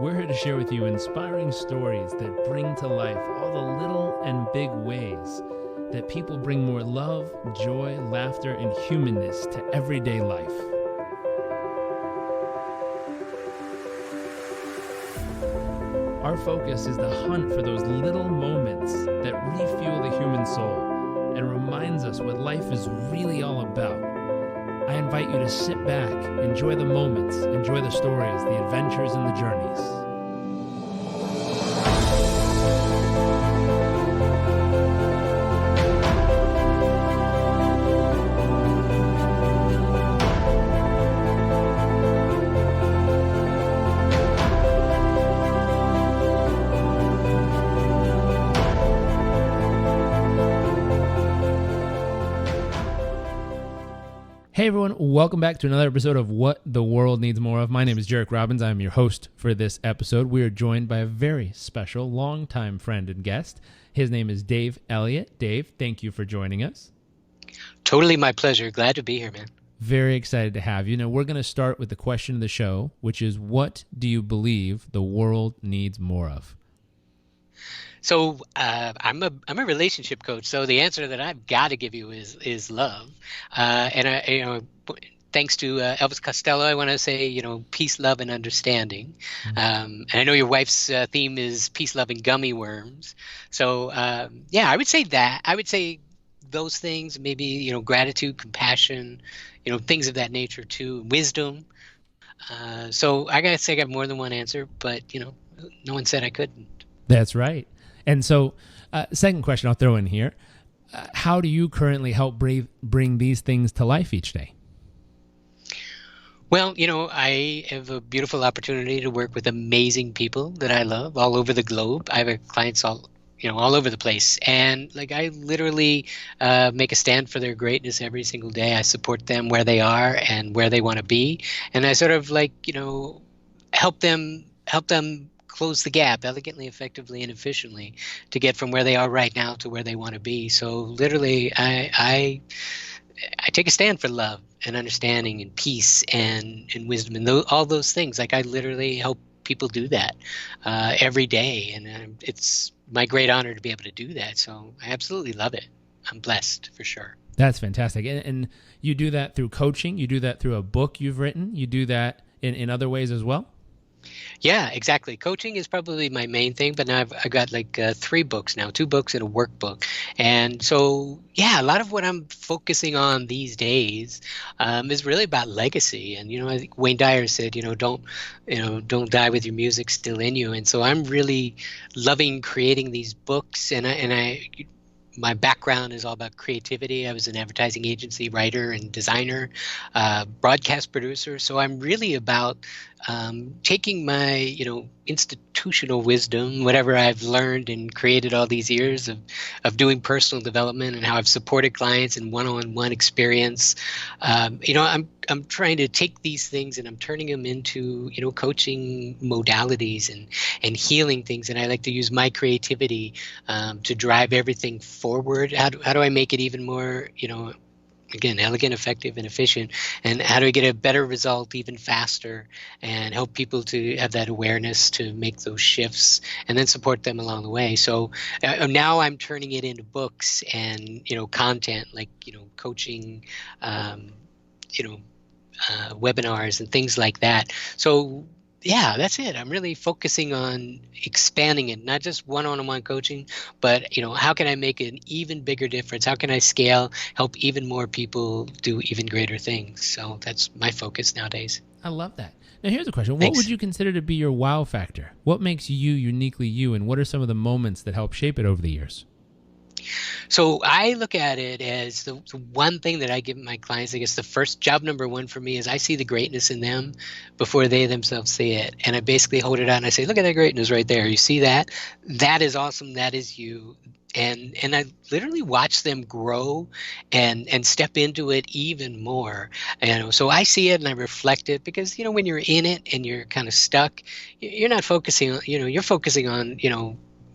We're here to share with you inspiring stories that bring to life all the little and big ways that people bring more love, joy, laughter, and humanness to everyday life. Our focus is the hunt for those little moments that refuel the human soul and reminds us what life is really all about. I invite you to sit back, enjoy the moments, enjoy the stories, the adventures, and the journeys. Hey everyone, welcome back to another episode of What the World Needs More of. My name is Jarek Robbins. I'm your host for this episode. We are joined by a very special, longtime friend and guest. His name is Dave Elliott. Dave, thank you for joining us. Totally my pleasure. Glad to be here, man. Very excited to have you. Now, we're going to start with the question of the show, which is, what do you believe the world needs more of? So I'm a relationship coach. So the answer that I've got to give you is love. Thanks to Elvis Costello, I want to say, peace, love, and understanding. Mm-hmm. And I know your wife's theme is peace, love, and gummy worms. So I would say that. I would say those things, maybe, gratitude, compassion, things of that nature too, wisdom. So I got to say I got more than one answer, but, no one said I couldn't. That's right. And so, second question I'll throw in here. How do you currently help bring these things to life each day? Well, I have a beautiful opportunity to work with amazing people that I love all over the globe. I have clients all over the place. And I literally make a stand for their greatness every single day. I support them where they are and where they want to be. And I sort of help them close the gap elegantly, effectively, and efficiently to get from where they are right now to where they want to be. So literally, I take a stand for love and understanding and peace and wisdom and all those things. I literally help people do that every day. And it's my great honor to be able to do that. So I absolutely love it. I'm blessed for sure. That's fantastic. And you do that through coaching. You do that through a book you've written. You do that in other ways as well? Yeah, exactly. Coaching is probably my main thing, but now I've got 3 books now, 2 books and a workbook. And so, a lot of what I'm focusing on these days is really about legacy. And, I think Wayne Dyer said, don't die with your music still in you. And so I'm really loving creating these books, my background is all about creativity. I was an advertising agency writer and designer, broadcast producer. So I'm really about taking my, institutional wisdom, whatever I've learned and created all these years of doing personal development and how I've supported clients in one-on-one experience. I'm trying to take these things and I'm turning them into, coaching modalities and healing things. And I like to use my creativity to drive everything forward. How do I make it even more, again, elegant, effective, and efficient? And how do we get a better result even faster and help people to have that awareness to make those shifts and then support them along the way? So now I'm turning it into books and, content like, coaching, webinars and things like that. So that's it. I'm really focusing on expanding it, not just one-on-one coaching, but, how can I make an even bigger difference? How can I scale, help even more people do even greater things? So that's my focus nowadays. I love that. Now, here's a question. Thanks. What would you consider to be your wow factor? What makes you uniquely you, and what are some of the moments that help shape it over the years? So I look at it as the one thing that I give my clients. I guess the first job number one for me is I see the greatness in them before they themselves see it. And I basically hold it out and I say, look at that greatness right there. You see that? That is awesome. That is you. And I literally watch them grow and step into it even more. So I see it and I reflect it because, when you're in it and you're kind of stuck, you're not focusing on, you're focusing on,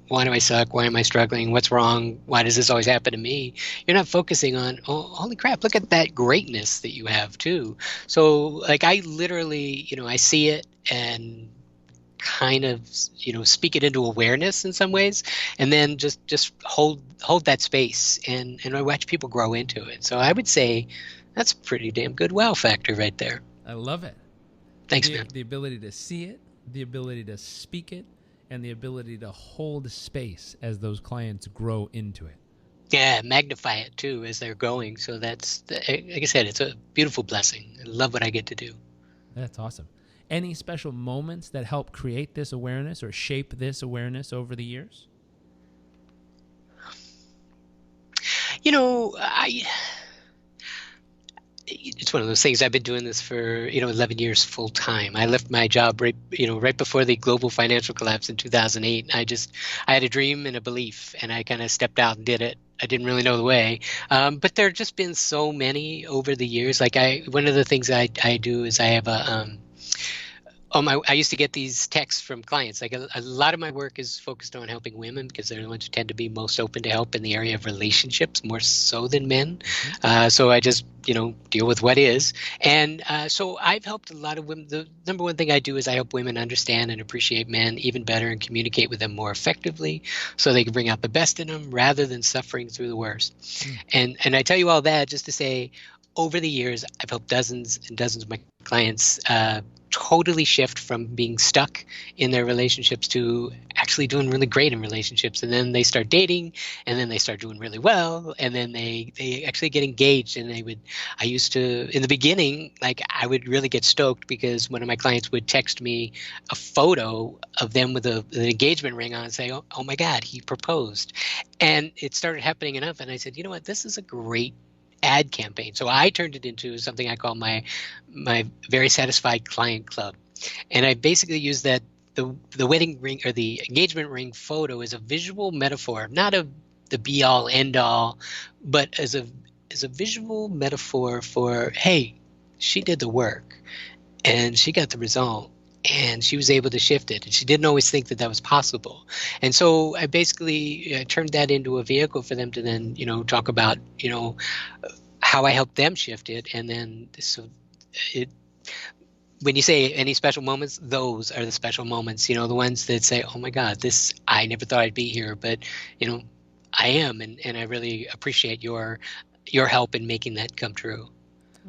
why do I suck? Why am I struggling? What's wrong? Why does this always happen to me? You're not focusing on, oh, holy crap, look at that greatness that you have too. So I literally, I see it and kind of, speak it into awareness in some ways, and then just hold that space, and I watch people grow into it. So I would say that's a pretty damn good wow factor right there. I love it. Thanks, man. The ability to see it, the ability to speak it, and the ability to hold space as those clients grow into it. Yeah, magnify it too as they're going. So that's, like I said, it's a beautiful blessing. I love what I get to do. That's awesome. Any special moments that help create this awareness or shape this awareness over the years? It's one of those things. I've been doing this for 11 years full time. I left my job right before the global financial collapse in 2008. I had a dream and a belief, and I kind of stepped out and did it. I didn't really know the way, but there have just been so many over the years. Like one of the things I do is I have I used to get these texts from clients. Like a lot of my work is focused on helping women because they're the ones who tend to be most open to help in the area of relationships, more so than men. So I just, deal with what is. And so I've helped a lot of women. The number one thing I do is I help women understand and appreciate men even better and communicate with them more effectively so they can bring out the best in them rather than suffering through the worst. And I tell you all that just to say, over the years, I've helped dozens and dozens of my clients totally shift from being stuck in their relationships to actually doing really great in relationships. And then they start dating, and then they start doing really well, and then they actually get engaged. And I used to, in the beginning, like I would really get stoked because one of my clients would text me a photo of them with an engagement ring on and say, oh my God, he proposed. And it started happening enough. And I said, you know what, this is a great ad campaign. So I turned it into something I call my very satisfied client club. And I basically use that the wedding ring or the engagement ring photo as a visual metaphor, not the be all end all, but as a visual metaphor for, hey, she did the work and she got the result. And she was able to shift it. And she didn't always think that was possible. And so I basically turned that into a vehicle for them to then, talk about, how I helped them shift it. And then when you say any special moments, those are the special moments, the ones that say, oh my God, I never thought I'd be here, but, I am. And I really appreciate your help in making that come true.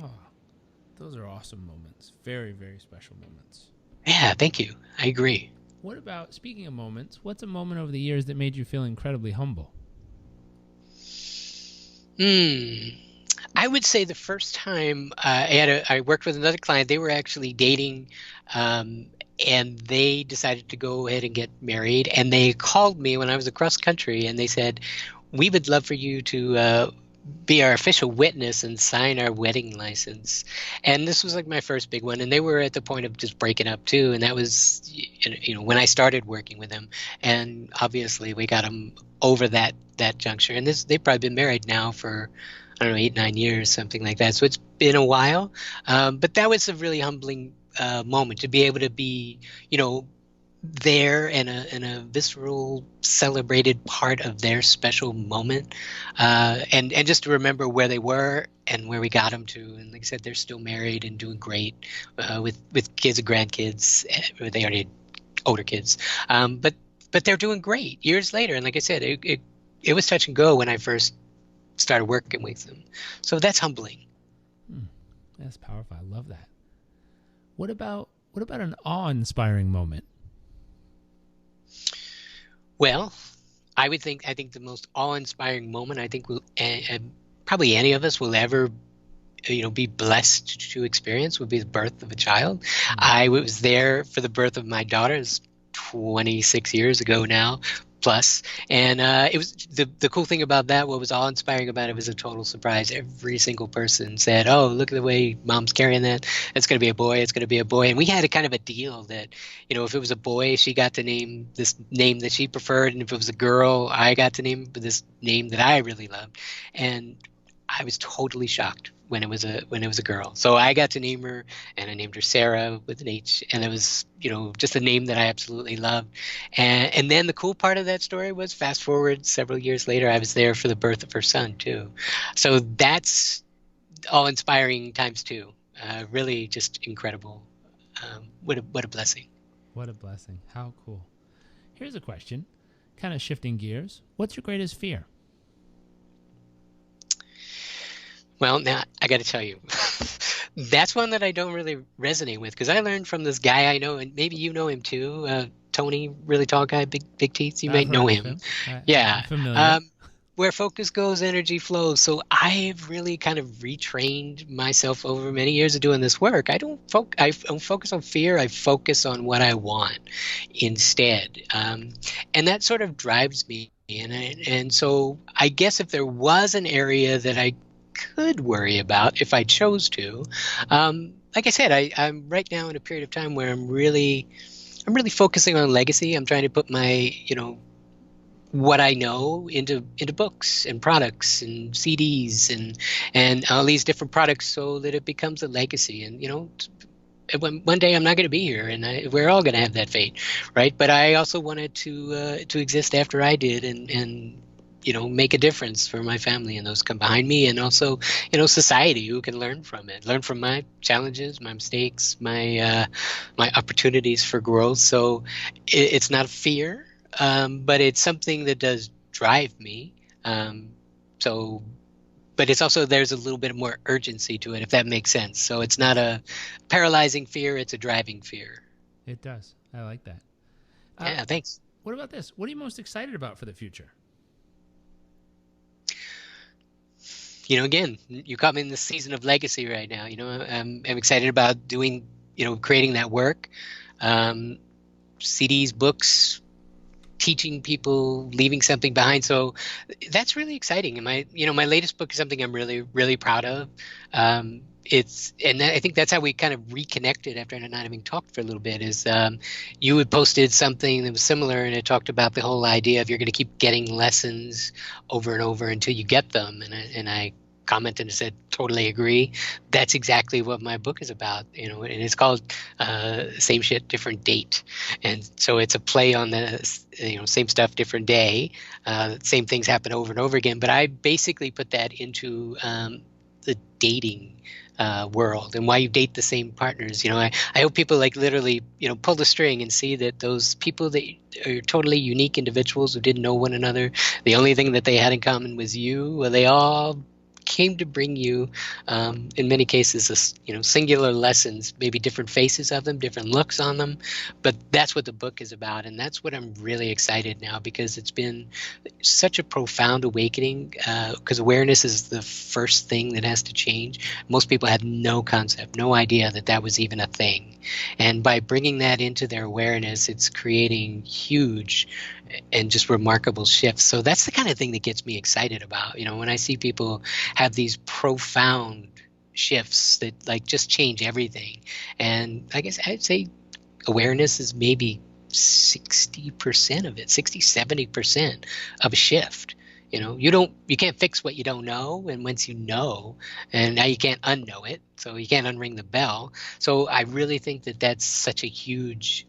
Oh, those are awesome moments. Very, very special moments. Yeah, thank you. I agree. What about, speaking of moments, what's a moment over the years that made you feel incredibly humble? I would say the first time I worked with another client, they were actually dating, and they decided to go ahead and get married. And they called me when I was across country, and they said, we would love for you to be our official witness and sign our wedding license. And this was like my first big one. And they were at the point of just breaking up too. And that was, when I started working with them. And obviously we got them over that juncture. And they've probably been married now for, I don't know, 8-9 years, something like that. So it's been a while. But that was a really humbling moment to be able to be, there in a visceral, celebrated part of their special moment, and just to remember where they were and where we got them to. And like I said, they're still married and doing great with kids and grandkids. They already had older kids, but they're doing great years later. And like I said, it was touch and go when I first started working with them. So that's humbling. That's powerful. I love that. What about an awe-inspiring moment? Well, I think the most awe-inspiring moment I think probably any of us will ever, be blessed to experience would be the birth of a child. I was there for the birth of my daughter. It's 26 years ago now, plus. And it was the cool thing about that, what was awe-inspiring about it was a total surprise. Every single person said, oh, look at the way mom's carrying that. It's going to be a boy. It's going to be a boy. And we had a kind of a deal that, if it was a boy, she got to name this name that she preferred. And if it was a girl, I got to name this name that I really loved. And I was totally shocked when it was a girl. So I got to name her, and I named her Sarah with an H, and it was, just a name that I absolutely loved. And then the cool part of that story was, fast forward several years later, I was there for the birth of her son too. So that's awe-inspiring times two. Really just incredible. What a blessing. What a blessing. How cool. Here's a question, kind of shifting gears. What's your greatest fear? Well, now I got to tell you, that's one that I don't really resonate with, because I learned from this guy I know, and maybe you know him too, Tony, really tall guy, big teeth. You I've might heard know of him. him. I'm Yeah. familiar. Where focus goes, energy flows. So I've really kind of retrained myself over many years of doing this work. I don't focus on fear. I focus on what I want instead, and that sort of drives me. And so I guess if there was an area that I could worry about if I chose to, like I said, I'm right now in a period of time where I'm really focusing on legacy. I'm trying to put my, what I know into books and products and CDs and all these different products, so that it becomes a legacy. And one day I'm not going to be here, and we're all going to have that fate, right? But I also wanted to exist after I did, and make a difference for my family and those come behind me, and also society who can learn from my challenges, my mistakes, my opportunities for growth. So it's not a fear, but it's something that does drive me. So but it's also, there's a little bit more urgency to it, if that makes sense. So it's not a paralyzing fear, it's a driving fear. It does. I like that. Yeah, thanks. What about this? What are you most excited about for the future? Again, you caught me in the season of legacy right now. I'm excited about doing, creating that work, CDs, books, teaching people, leaving something behind. So that's really exciting. And my latest book is something I'm really, really proud of. And I think that's how we kind of reconnected after not having talked for a little bit, is you had posted something that was similar, and it talked about the whole idea of you're going to keep getting lessons over and over until you get them. And I commented and said, totally agree. That's exactly what my book is about, and it's called Same Shit, Different Date. And so it's a play on the, same stuff, different day. Same things happen over and over again. But I basically put that into the dating world, and why you date the same partners. I hope people literally, pull the string and see that those people that are totally unique individuals who didn't know one another, the only thing that they had in common was you. Well, they all came to bring you, in many cases, singular lessons, maybe different faces of them, different looks on them. But that's what the book is about. And that's what I'm really excited now, because it's been such a profound awakening, because awareness is the first thing that has to change. Most people had no concept, no idea that was even a thing. And by bringing that into their awareness, it's creating huge and just remarkable shifts. So that's the kind of thing that gets me excited about, when I see people have these profound shifts that just change everything. And I guess I'd say awareness is maybe 60% of it, 70% of a shift. You can't fix what you don't know. And once you know, and now you can't unknow it, so you can't unring the bell. So I really think that that's such a huge,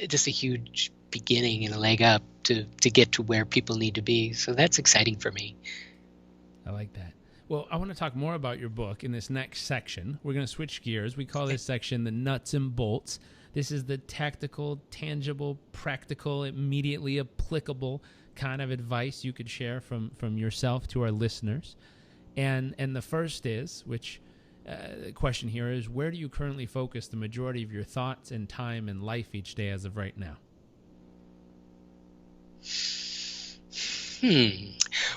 just a huge beginning and a leg up to get to where people need to be. So that's exciting for me. I like that. Well, I want to talk more about your book in this next section. We're going to switch gears. We call this section the nuts and bolts. This is the tactical, tangible, practical, immediately applicable kind of advice you could share from yourself to our listeners. And the first is, which the question here is, where do you currently focus the majority of your thoughts and time and life each day as of right now?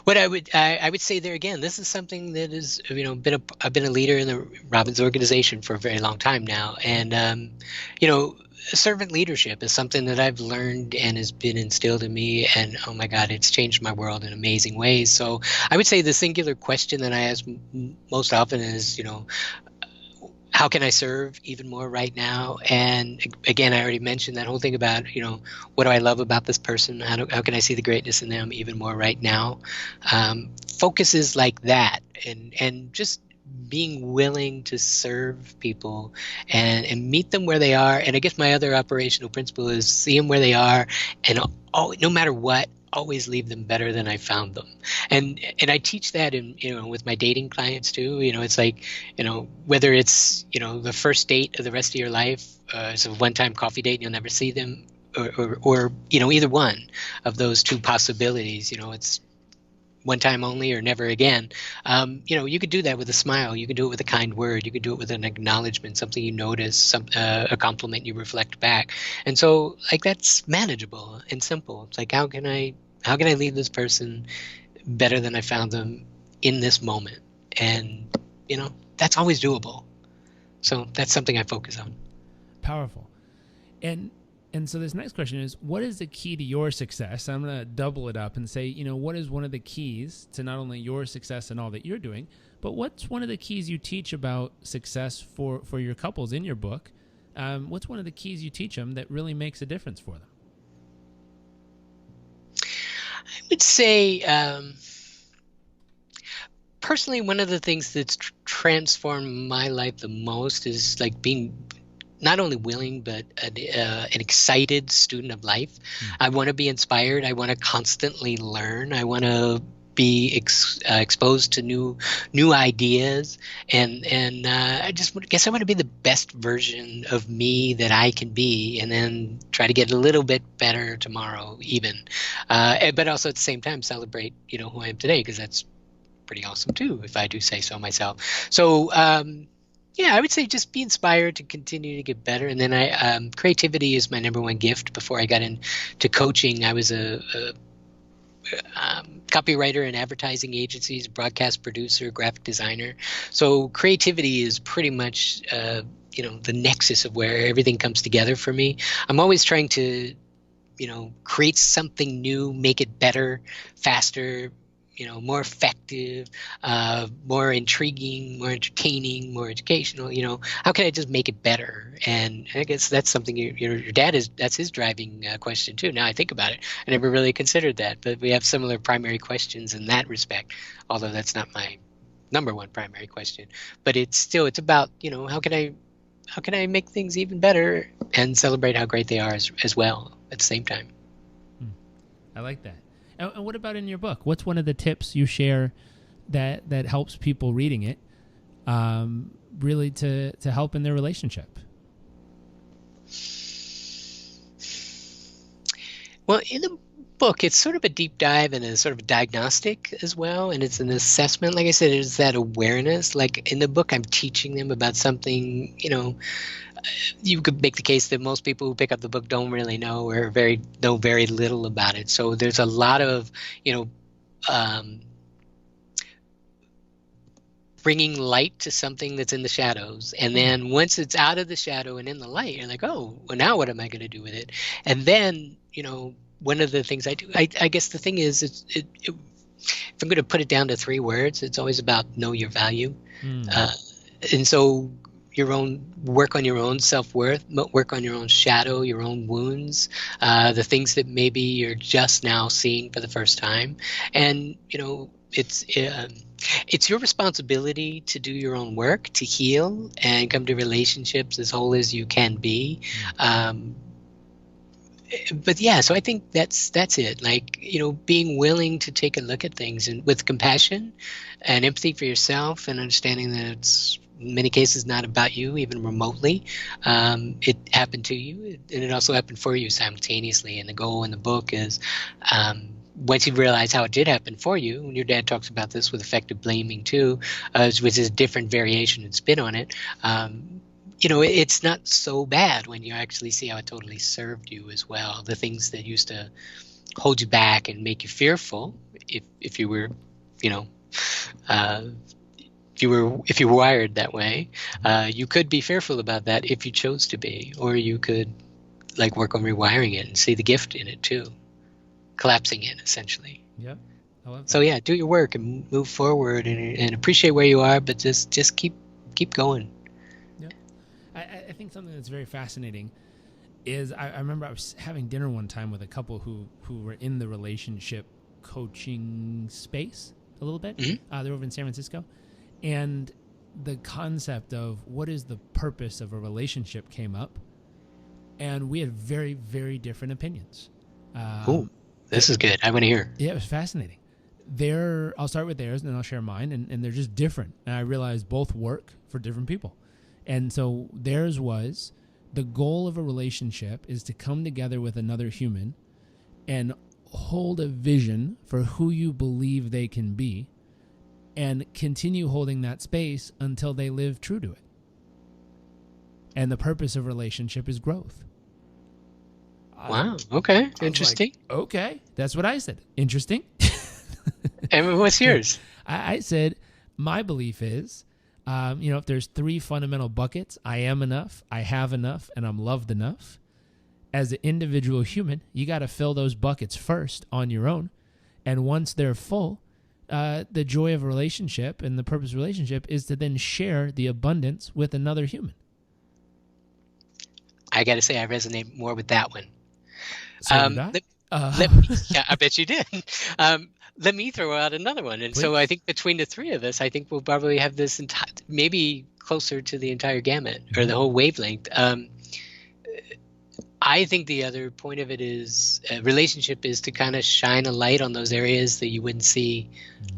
What I would say there again, this is something that is, I've been a leader in the Ravens organization for a very long time now, and servant leadership is something that I've learned and has been instilled in me, and oh my God, it's changed my world in amazing ways. So I would say the singular question that I ask most often is, how can I serve even more right now? And again, I already mentioned that whole thing about, what do I love about this person? How can I see the greatness in them even more right now? Focuses like that, and just being willing to serve people and meet them where they are. And I guess my other operational principle is see them where they are, and no matter what, always leave them better than I found them. And I teach that in, with my dating clients too. It's like, whether it's, the first date of the rest of your life, it's a one-time coffee date and you'll never see them, or either one of those two possibilities. It's one time only or never again. You could do that with a smile. You could do it with a kind word. You could do it with an acknowledgement, something you notice, a compliment you reflect back. And so, like, that's manageable and simple. It's like, how can I leave this person better than I found them in this moment? And that's always doable. So that's something I focus on. Powerful. And so this next question is, what is the key to your success? I'm going to double it up and say, what is one of the keys to not only your success and all that you're doing, but what's one of the keys you teach about success for your couples in your book? What's one of the keys you teach them that really makes a difference for them? I would say, personally, one of the things that's transformed my life the most is like being not only willing, but an excited student of life. I want to be inspired. I want to constantly learn. I want to be exposed to new ideas, and I guess I want to be the best version of me that I can be, and then try to get a little bit better tomorrow, even. But also at the same time celebrate, who I am today, because that's pretty awesome too, if I do say so myself. So. I would say just be inspired to continue to get better. And then creativity is my number one gift. Before I got into coaching, I was a copywriter in advertising agencies, broadcast producer, graphic designer. So creativity is pretty much, the nexus of where everything comes together for me. I'm always trying to, create something new, make it better, faster, more effective, more intriguing, more entertaining, more educational. How can I just make it better? And I guess that's something your dad that's his driving question too. Now I think about it, I never really considered that, but we have similar primary questions in that respect, although that's not my number one primary question. But it's about, how can I make things even better and celebrate how great they are as well at the same time. I like that. And what about in your book? What's one of the tips you share that helps people reading it really to help in their relationship? Well, in the book, it's sort of a deep dive and a sort of diagnostic as well. And it's an assessment. Like I said, it's that awareness. Like in the book, I'm teaching them about something, you could make the case that most people who pick up the book don't really know or know very little about it. So there's a lot of, bringing light to something that's in the shadows. And then once it's out of the shadow and in the light, you're like, oh, well, now what am I going to do with it? And then, one of the things I do, I guess the thing is, if I'm going to put it down to 3 words, it's always about know your value. And so work on your own self-worth, work on your own shadow, your own wounds, the things that maybe you're just now seeing for the first time. And, it's your responsibility to do your own work, to heal and come to relationships as whole as you can be. But yeah, so I think that's it. Like, being willing to take a look at things and with compassion and empathy for yourself, and understanding that it's in many cases not about you, even remotely. It happened to you, and it also happened for you simultaneously. And the goal in the book is, once you realize how it did happen for you, and your dad talks about this with effective blaming too, which is a different variation and spin on it. It's not so bad when you actually see how it totally served you as well. The things that used to hold you back and make you fearful, if you were, if you were wired that way, you could be fearful about that if you chose to be, or you could work on rewiring it and see the gift in it too, collapsing it essentially. Yep. I love that. So yeah, do your work and move forward and appreciate where you are, but just keep going. I think something that's very fascinating is I remember I was having dinner one time with a couple who were in the relationship coaching space a little bit. Mm-hmm. They're over in San Francisco. And the concept of what is the purpose of a relationship came up. And we had very, very different opinions. This is good. I want to hear. Yeah, it was fascinating. I'll start with theirs and then I'll share mine, and they're just different. And I realized both work for different people. And so theirs was the goal of a relationship is to come together with another human and hold a vision for who you believe they can be and continue holding that space until they live true to it. And the purpose of relationship is growth. Wow. Okay. Interesting. Like, okay. That's what I said. Interesting. And what's yours? I said, my belief is, if there's 3 fundamental buckets, I am enough, I have enough, and I'm loved enough. As an individual human, you got to fill those buckets first on your own. And once they're full, the joy of a relationship and the purpose of a relationship is to then share the abundance with another human. I got to say, I resonate more with that one. So I bet you did. Let me throw out another one. And Please. So I think between the 3 of us, I think we'll probably have this maybe closer to the entire gamut or the whole wavelength. I think the other point of it is relationship is to kind of shine a light on those areas that you wouldn't see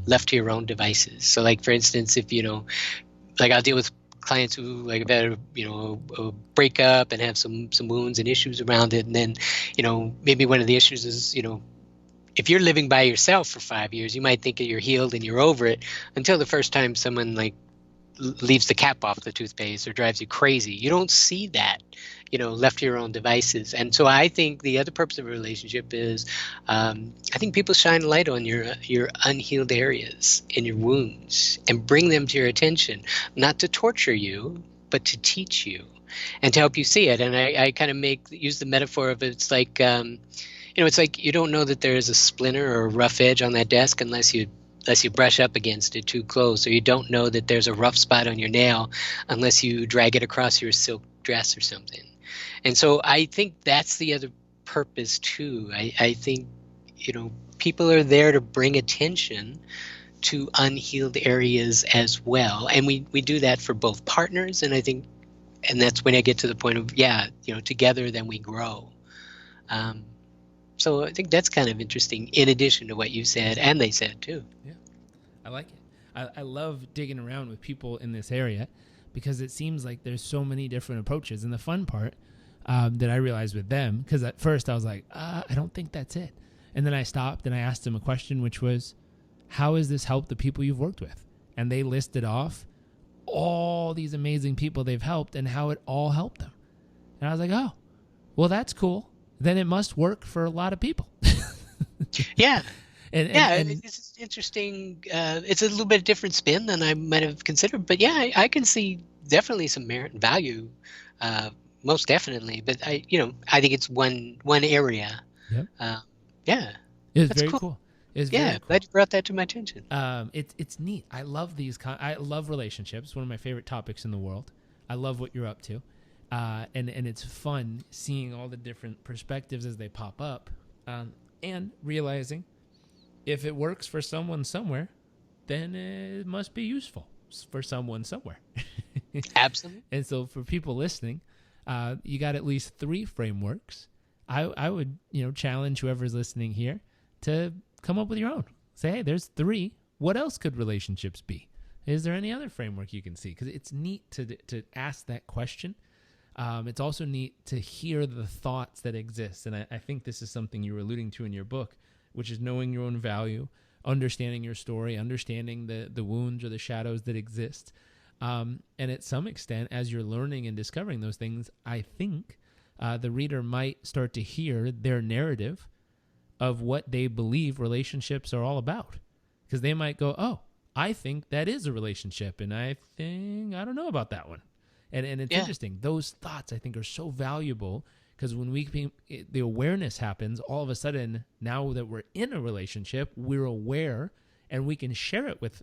left to your own devices. So like, for instance, if, like I'll deal with clients who like have had a breakup and have some wounds and issues around it. And then, maybe one of the issues is, if you're living by yourself for 5 years, you might think that you're healed and you're over it until the first time someone like leaves the cap off the toothpaste or drives you crazy. You don't see that, left to your own devices. And so I think the other purpose of a relationship is, I think people shine a light on your unhealed areas and your wounds and bring them to your attention, not to torture you, but to teach you and to help you see it. And I kind of use the metaphor of it's like, it's like you don't know that there is a splinter or a rough edge on that desk unless you brush up against it too close, or you don't know that there's a rough spot on your nail unless you drag it across your silk dress or something. And so I think that's the other purpose too. I think, people are there to bring attention to unhealed areas as well. And we do that for both partners. And I think, and that's when I get to the point of, together then we grow. So I think that's kind of interesting in addition to what you said and they said too. Yeah, I like it. I love digging around with people in this area because it seems like there's so many different approaches. And the fun part that I realized with them, because at first I was like, I don't think that's it. And then I stopped and I asked them a question, which was, how has this helped the people you've worked with? And they listed off all these amazing people they've helped and how it all helped them. And I was like, oh, well, that's cool. Then it must work for a lot of people. Yeah. And it's interesting. It's a little bit different spin than I might have considered. But yeah, I can see definitely some merit and value, most definitely. But I think it's one area. Yep. Yeah. It's That's very cool. cool. It's Yeah, very cool. glad you brought that to my attention. It's neat. I love I love relationships. One of my favorite topics in the world. I love what you're up to. And it's fun seeing all the different perspectives as they pop up, and realizing if it works for someone somewhere, then it must be useful for someone somewhere. Absolutely. And so for people listening, you got at least 3 frameworks. I would challenge whoever's listening here to come up with your own. Say, hey, there's 3. What else could relationships be? Is there any other framework you can see? Because it's neat to ask that question. It's also neat to hear the thoughts that exist. And I think this is something you were alluding to in your book, which is knowing your own value, understanding your story, understanding the wounds or the shadows that exist. And at some extent, as you're learning and discovering those things, I think the reader might start to hear their narrative of what they believe relationships are all about. Because they might go, oh, I think that is a relationship, and I don't know about that one. And it's interesting. Those thoughts, I think, are so valuable because when the awareness happens, all of a sudden, now that we're in a relationship, we're aware and we can share it with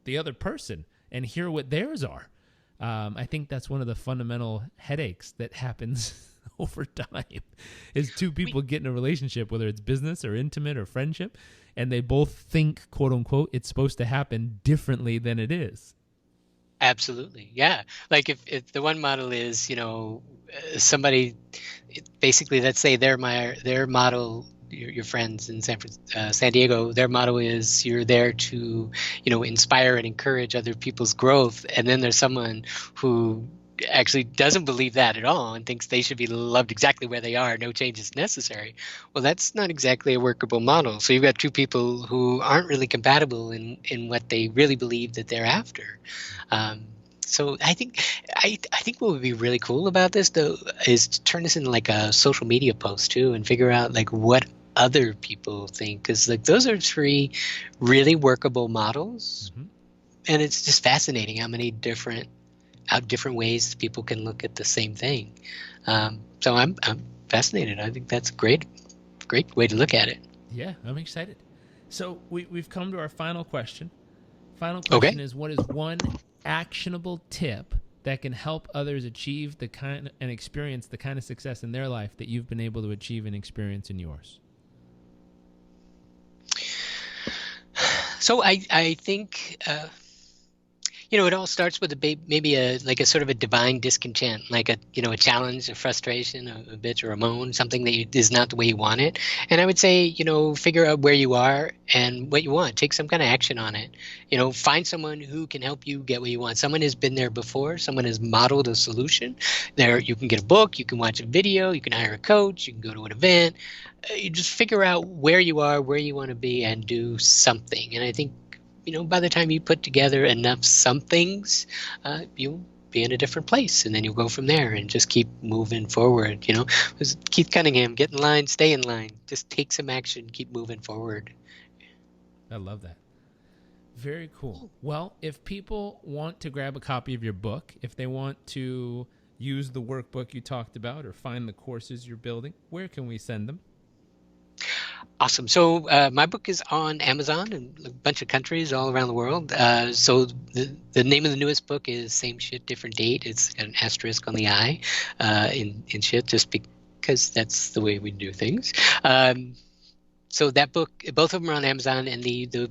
the other person and hear what theirs are. I think that's one of the fundamental headaches that happens over time is 2 people get in a relationship, whether it's business or intimate or friendship, and they both think, quote unquote, it's supposed to happen differently than it is. Absolutely. Yeah. Like if the one model is, somebody basically, let's say their model, your friends in San Diego, their motto is you're there to, inspire and encourage other people's growth. And then there's someone who actually doesn't believe that at all and thinks they should be loved exactly where they are, no change is necessary. Well, that's not exactly a workable model. So you've got two people who aren't really compatible in what they really believe that they're after. So I think what would be really cool about this, though, is to turn this into like a social media post too, and figure out like what other people think, because like those are three really workable models, and it's just fascinating how many different ways people can look at the same thing. So I'm fascinated. I think that's a great way to look at it. Yeah, I'm excited. So we've come to our final question. Final question is, what is one actionable tip that can help others achieve and experience the kind of success in their life that you've been able to achieve and experience in yours? So I think it all starts with maybe a sort of a divine discontent, like a challenge, a frustration, a bitch or a moan, something that is not the way you want it. And I would say, figure out where you are and what you want. Take some kind of action on it. Find someone who can help you get what you want. Someone has been there before. Someone has modeled a solution. There, you can get a book, you can watch a video, you can hire a coach, you can go to an event. You just figure out where you are, where you want to be, and do something. And I think, by the time you put together enough somethings, you'll be in a different place, and then you'll go from there and just keep moving forward. Keith Cunningham, get in line, stay in line, just take some action, keep moving forward. I love that. Very cool. Well, if people want to grab a copy of your book, if they want to use the workbook you talked about or find the courses you're building, where can we send them? Awesome. So my book is on Amazon in a bunch of countries all around the world. So the name of the newest book is Same Shit, Different Date. It's got an asterisk on the I in shit, just because that's the way we do things. So that book, both of them are on Amazon, and the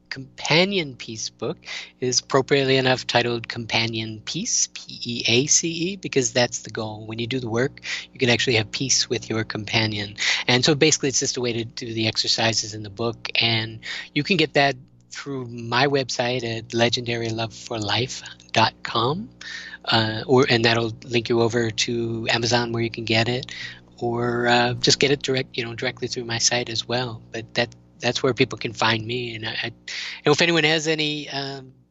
companion piece book is appropriately enough titled Companion Peace, Peace, because that's the goal. When you do the work, you can actually have peace with your companion. And so basically it's just a way to do the exercises in the book, and you can get that through my website at legendaryloveforlife.com, and that'll link you over to Amazon where you can get it, or just get it directly through my site as well. But that's where people can find me. And if anyone has any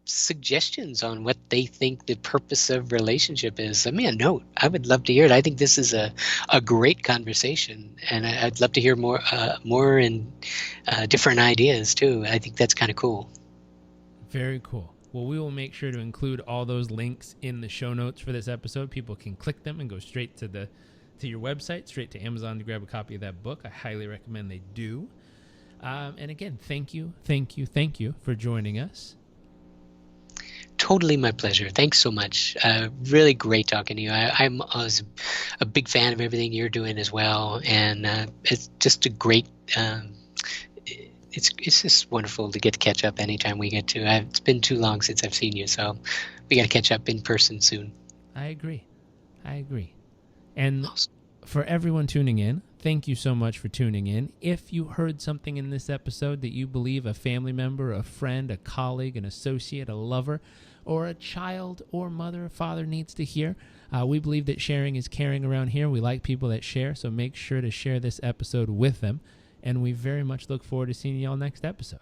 suggestions on what they think the purpose of relationship is, send me a note. I would love to hear it. I think this is a great conversation, and I'd love to hear more and different ideas too. I think that's kind of cool. Very cool. Well, we will make sure to include all those links in the show notes for this episode. People can click them and go straight to your website, straight to Amazon to grab a copy of that book. I highly recommend they do. And again, thank you for joining us. Totally my pleasure. Thanks so much. Really great talking to you. I was a big fan of everything you're doing as well, and it's just a great. It's just wonderful to get to catch up anytime we get to. It's been too long since I've seen you, so we got to catch up in person soon. I agree. And for everyone tuning in, thank you so much for tuning in. If you heard something in this episode that you believe a family member, a friend, a colleague, an associate, a lover, or a child or mother or father needs to hear, we believe that sharing is caring around here. We like people that share, so make sure to share this episode with them. And we very much look forward to seeing you all next episode.